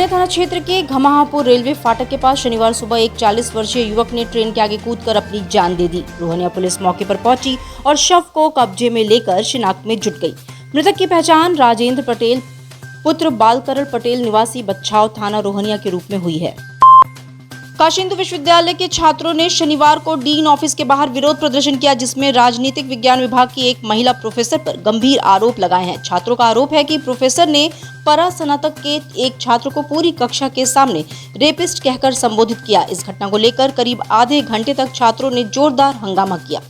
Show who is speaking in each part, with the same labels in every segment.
Speaker 1: रोहनिया थाना क्षेत्र के घमाहापुर रेलवे फाटक के पास शनिवार सुबह एक 40 वर्षीय युवक ने ट्रेन के आगे कूदकर अपनी जान दे दी। रोहनिया पुलिस मौके पर पहुंची और शव को कब्जे में लेकर शिनाख्त में जुट गई। मृतक की पहचान राजेंद्र पटेल पुत्र बालकरण पटेल निवासी बच्छाव थाना रोहनिया के रूप में हुई है। काशी हिंदू विश्वविद्यालय के छात्रों ने शनिवार को डीन ऑफिस के बाहर विरोध प्रदर्शन किया, जिसमें राजनीतिक विज्ञान विभाग की एक महिला प्रोफेसर पर गंभीर आरोप लगाए हैं। छात्रों का आरोप है कि प्रोफेसर ने परा स्नातक के एक छात्र को पूरी कक्षा के सामने रेपिस्ट कहकर संबोधित किया। इस घटना को लेकर करीब आधे घंटे तक छात्रों ने जोरदार हंगामा किया।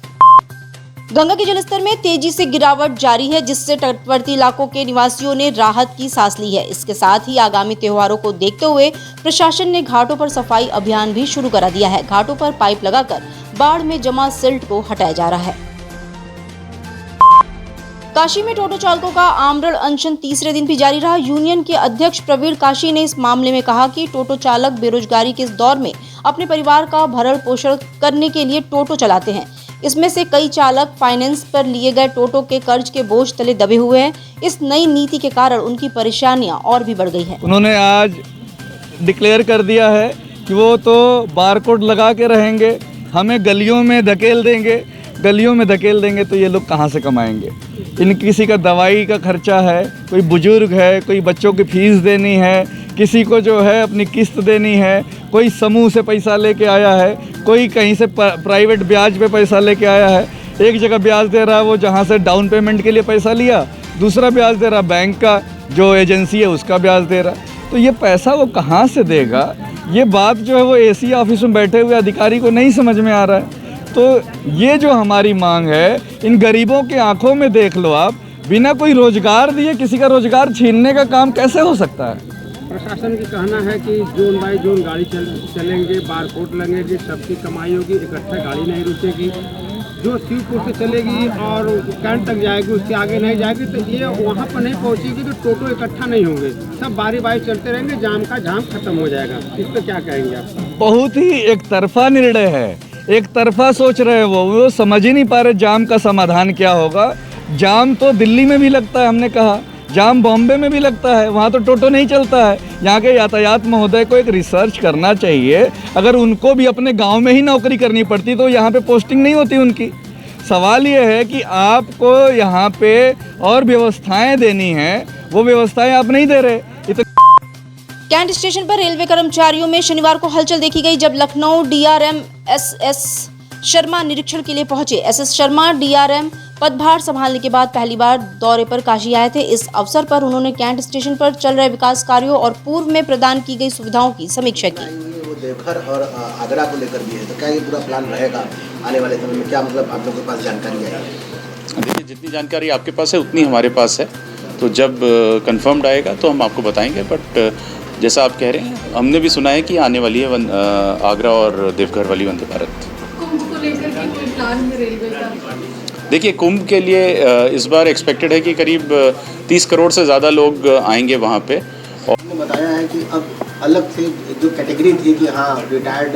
Speaker 1: गंगा के जलस्तर में तेजी से गिरावट जारी है, जिससे तटवर्ती इलाकों के निवासियों ने राहत की सांस ली है। इसके साथ ही आगामी त्योहारों को देखते हुए प्रशासन ने घाटों पर सफाई अभियान भी शुरू करा दिया है। घाटों पर पाइप लगाकर बाढ़ में जमा सिल्ट को हटाया जा रहा है। काशी में टोटो चालकों का आमरण अनशन तीसरे दिन भी जारी रहा। यूनियन के अध्यक्ष प्रवीण काशी ने इस मामले में कहा कि टोटो चालक बेरोजगारी के इस दौर में अपने परिवार का भरण पोषण करने के लिए टोटो चलाते हैं। इसमें से कई चालक फाइनेंस पर लिए गए टोटो के कर्ज के बोझ तले दबे हुए हैं। इस नई नीति के कारण उनकी परेशानियां और भी बढ़ गई हैं।
Speaker 2: उन्होंने आज डिक्लेयर कर दिया है कि वो तो बारकोड लगा के रहेंगे, हमें गलियों में धकेल देंगे तो ये लोग कहाँ से कमाएंगे। इन किसी का दवाई का खर्चा है, कोई बुजुर्ग है, कोई बच्चों की फीस देनी है, किसी को जो है अपनी किस्त देनी है, कोई समूह से पैसा लेके आया है, कोई कहीं से प्राइवेट ब्याज पे पैसा लेके आया है। एक जगह ब्याज दे रहा है वो जहाँ से डाउन पेमेंट के लिए पैसा लिया, दूसरा ब्याज दे रहा बैंक का जो एजेंसी है उसका ब्याज दे रहा। तो ये पैसा वो कहाँ से देगा, ये बात जो है वो एसी ऑफिस में बैठे हुए अधिकारी को नहीं समझ में आ रहा है। तो ये जो हमारी मांग है, इन गरीबों के आंखों में देख लो आप, बिना कोई रोजगार दिए किसी का रोजगार छीनने का काम कैसे हो सकता है।
Speaker 3: प्रशासन की कहना है कि जोन बाई जोन गाड़ी चलेंगे, बारकोड लगेंगे, सबकी कमाई होगी, इकट्ठा गाड़ी नहीं रुकेगी। जो शिवपुर से चलेगी और कैंट तक जाएगी, उसके आगे नहीं जाएगी, तो ये वहाँ पर नहीं पहुँचेगी तो टोटो इकट्ठा नहीं होंगे, सब बारी बारी चलते रहेंगे, जाम का जाम खत्म हो जाएगा। इस पर क्या कहेंगे आप?
Speaker 2: बहुत ही एक तरफा निर्णय है, एक तरफा सोच रहे हैं वो समझ ही नहीं पा रहे जाम का समाधान क्या होगा। जाम तो दिल्ली में भी लगता है, हमने कहा जाम बॉम्बे में भी लगता है, वहाँ तो टोटो नहीं चलता है। यहाँ के यातायात महोदय को एक रिसर्च करना चाहिए। अगर उनको भी अपने गांव में ही नौकरी करनी पड़ती तो यहाँ पे पोस्टिंग नहीं होती उनकी। सवाल ये है कि आपको यहाँ पे और व्यवस्थाएं देनी हैं, वो व्यवस्थाएं आप नहीं दे रहे।
Speaker 1: कैंट स्टेशन पर रेलवे कर्मचारियों में शनिवार को हलचल देखी गई, जब लखनऊ डीआरएम एसएस शर्मा निरीक्षण के लिए पहुंचे। एसएस शर्मा डीआरएम पदभार संभालने के बाद पहली बार दौरे पर काशी आए थे। इस अवसर पर उन्होंने कैंट स्टेशन पर चल रहे विकास कार्यों और पूर्व में प्रदान की गई सुविधाओं की समीक्षा की।
Speaker 4: वो देवघर और आगरा को लेकर भी है, तो क्या ये पूरा प्लान रहेगा आने वाले समय में? क्या मतलब आप लोगों के पास जानकारी है?
Speaker 5: देखिए, जितनी जानकारी आपके पास है उतनी हमारे पास है, तो जब कंफर्म्ड आएगा तो हम आपको बताएंगे। बट जैसा आप कह रहे हैं, हमने भी सुना है कि आने वाली है आगरा और देवघर वाली वंदे भारत।
Speaker 6: कुंभ को लेकर के कोई प्लान है रेलवे का?
Speaker 5: देखिए, कुंभ के लिए इस बार एक्सपेक्टेड है कि करीब 30 करोड़ से ज़्यादा लोग आएंगे वहाँ पे। और
Speaker 4: आपने बताया है कि अब अलग से जो कैटेगरी थी कि हाँ रिटायर्ड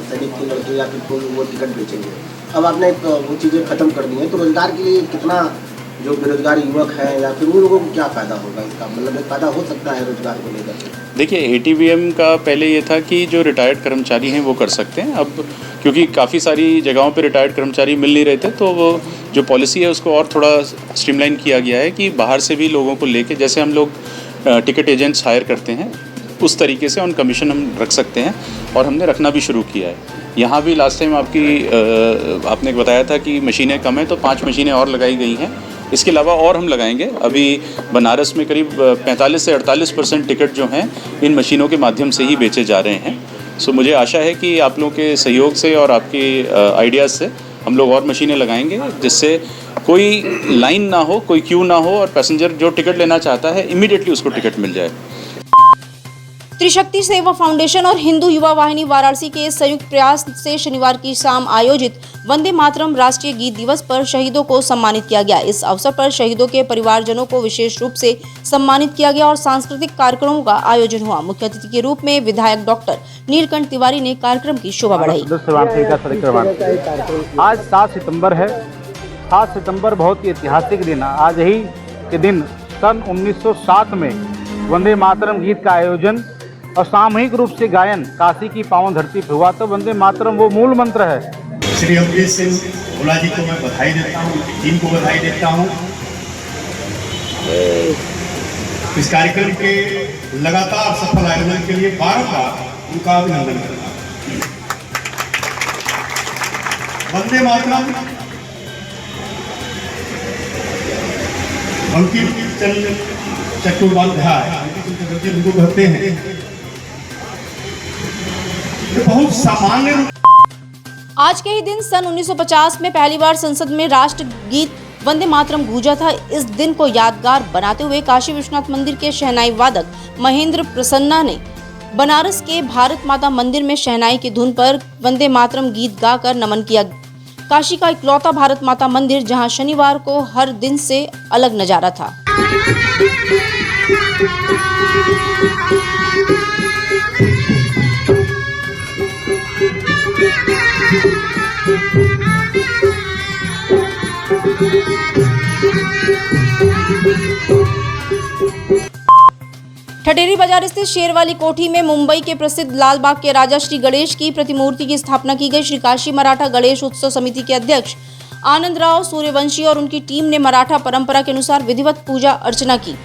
Speaker 4: सैनिक की लड़की या फिर वो टिकट बेचेंगे, अब आपने वो चीज़ें ख़त्म कर दी हैं, तो रोजगार के लिए कितना जो बेरोजगार युवक हैं या फिर उन लोगों को क्या फ़ायदा होगा? इसका मतलब एक फ़ायदा हो सकता है रोजगार को लेकर?
Speaker 5: देखिए, एटीवीएम का पहले ये था कि जो रिटायर्ड कर्मचारी हैं वो कर सकते हैं। अब क्योंकि काफ़ी सारी जगहों पे रिटायर्ड कर्मचारी मिल नहीं रहे थे, तो वो जो पॉलिसी है उसको और थोड़ा स्ट्रीमलाइन किया गया है कि बाहर से भी लोगों को लेके, जैसे हम लोग टिकट एजेंट्स हायर करते हैं उस तरीके से ऑन कमीशन हम रख सकते हैं, और हमने रखना भी शुरू किया है। यहाँ भी लास्ट टाइम आपने बताया था कि मशीनें कम हैं, तो 5 मशीनें और लगाई गई हैं। इसके अलावा और हम लगाएंगे। अभी बनारस में करीब 45 से 48% टिकट जो हैं इन मशीनों के माध्यम से ही बेचे जा रहे हैं। सो मुझे आशा है कि आप लोगों के सहयोग से और आपके आइडियाज़ से हम लोग और मशीनें लगाएंगे, जिससे कोई लाइन ना हो, कोई क्यू ना हो, और पैसेंजर जो टिकट लेना चाहता है इमीडिएटली उसको टिकट मिल जाए।
Speaker 1: त्रिशक्ति सेवा फाउंडेशन और हिंदू युवा वाहिनी वाराणसी के संयुक्त प्रयास से शनिवार की शाम आयोजित वंदे मातरम राष्ट्रीय गीत दिवस पर शहीदों को सम्मानित किया गया। इस अवसर पर शहीदों के परिवारजनों को विशेष रूप से सम्मानित किया गया और सांस्कृतिक कार्यक्रमों का आयोजन हुआ। मुख्य अतिथि के रूप में विधायक डॉक्टर नीलकंठ तिवारी ने कार्यक्रम की शोभा बढ़ाई।
Speaker 7: आज 7 सितंबर है। 7 सितंबर बहुत ही ऐतिहासिक दिन है। आज ही के दिन सन 1907 में वंदे मातरम गीत का आयोजन और सामूहिक रूप से गायन काशी की पावन धरती पर हुआ। तो वंदे मातरम वो मूल मंत्र है।
Speaker 8: श्री अमरीश सिंह भोला जी को मैं बधाई देता हूँ, टीम को बधाई देता हूँ। इस कार्यक्रम के लगातार सफल आयोजन के लिए बार-बार उनका अभिनंदन करता हूँ। वंदे मातरम बंकिम चंद्र चट्टोपाध्याय उनको कहते हैं। ये बहुत सामान्य।
Speaker 1: आज के ही दिन सन 1950 में पहली बार संसद में राष्ट्रगीत वंदे मातरम गूंजा था। इस दिन को यादगार बनाते हुए काशी विश्वनाथ मंदिर के शहनाई वादक महेंद्र प्रसन्ना ने बनारस के भारत माता मंदिर में शहनाई की धुन पर वंदे मातरम गीत गाकर नमन किया। काशी का इकलौता भारत माता मंदिर जहां शनिवार को हर दिन से अलग नजारा था। ठटेरी बाजार स्थित शेरवाली कोठी में मुंबई के प्रसिद्ध लाल बाग के राजा श्री गणेश की प्रतिमूर्ति की स्थापना की गई। श्री काशी मराठा गणेश उत्सव समिति के अध्यक्ष आनंदराव सूर्यवंशी और उनकी टीम ने मराठा परंपरा के अनुसार विधिवत पूजा अर्चना की।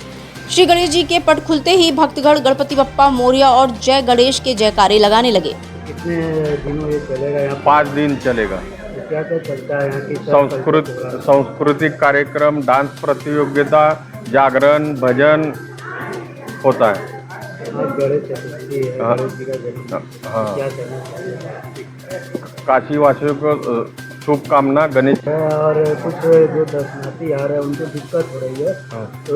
Speaker 1: श्री गणेश जी के पट खुलते ही भक्तगण गणपति बप्पा मोरिया और जय गणेश के जयकारे लगाने लगे।
Speaker 9: कितने दिनों ये चलेगा यहाँ?
Speaker 10: 5 दिन चलेगा।
Speaker 9: क्या क्या चलता है यहाँ की?
Speaker 10: सांस्कृतिक कार्यक्रम, डांस प्रतियोगिता, जागरण, भजन होता है।
Speaker 9: गणेश चतुर्थी है, गणेश जी का जन्म। क्या कहना चाहिए?
Speaker 10: काशी वासियों को शुभकामना। गणेश
Speaker 9: और कुछ जो दर्शनार्थी आ रहे हैं उनको दिक्कत हो रही है। तो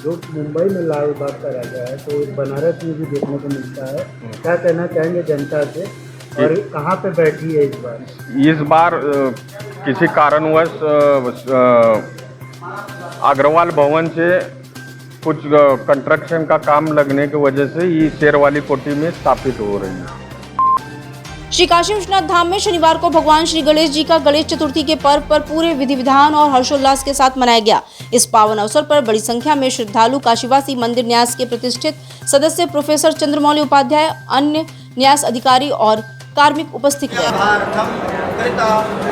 Speaker 9: जो मुंबई में लाल बाग का राजा है तो बनारस में भी देखने को मिलता है। क्या कहना चाहेंगे जनता से और कहाँ पे बैठी है इस बार?
Speaker 10: इस बार किसी कारणवश अग्रवाल भवन से कुछ कंस्ट्रक्शन का काम लगने की वजह से ये शेरवाली कोठी में स्थापित हो रही है।
Speaker 1: श्री काशी विश्वनाथ धाम में शनिवार को भगवान श्री गणेश जी का गणेश चतुर्थी के पर्व पर पूरे विधि विधान और हर्षोल्लास के साथ मनाया गया। इस पावन अवसर पर बड़ी संख्या में श्रद्धालु, काशीवासी, मंदिर न्यास के प्रतिष्ठित सदस्य, प्रोफेसर चंद्रमौली उपाध्याय, अन्य न्यास अधिकारी और कार्मिक उपस्थित थे।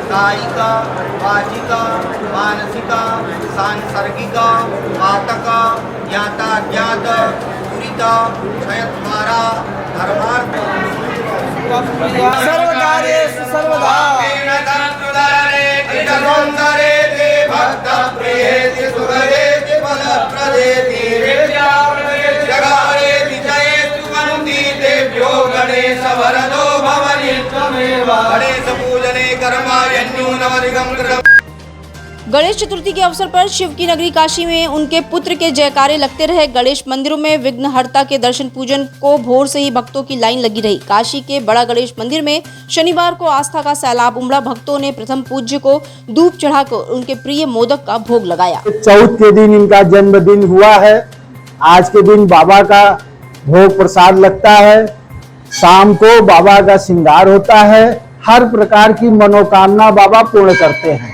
Speaker 11: कायिका, वाचिका, मानसिका, सांसर्गिका, आतका, ज्ञाता ज्ञात, पूरिता, क्षयत्मारा, धर्मार्थ, सर्वकार्येषु सर्वदा, भक्तप्रियेति सुहरेति फलप्रदेति, जगारेति जयेतु वन्ति देव्यो गणेश वरदो भवनि त्वमेव, गणेश पूजने कर्माण्यूनमधिकं कृतम्।
Speaker 1: गणेश चतुर्थी के अवसर पर शिव की नगरी काशी में उनके पुत्र के जयकारे लगते रहे। गणेश मंदिरों में विघ्नहर्ता के दर्शन पूजन को भोर से ही भक्तों की लाइन लगी रही। काशी के बड़ा गणेश मंदिर में शनिवार को आस्था का सैलाब उमड़ा। भक्तों ने प्रथम पूज्य को धूप चढ़ाकर उनके प्रिय मोदक का भोग लगाया।
Speaker 9: चौथ के दिन इनका जन्मदिन हुआ है। आज के दिन बाबा का भोग प्रसाद लगता है। शाम को बाबा का श्रृंगार होता है। हर प्रकार की मनोकामना बाबा पूर्ण करते हैं।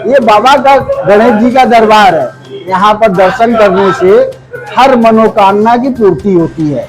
Speaker 9: ये बाबा का गणेश जी का दरबार है। यहाँ पर दर्शन करने से हर मनोकामना की पूर्ति होती है।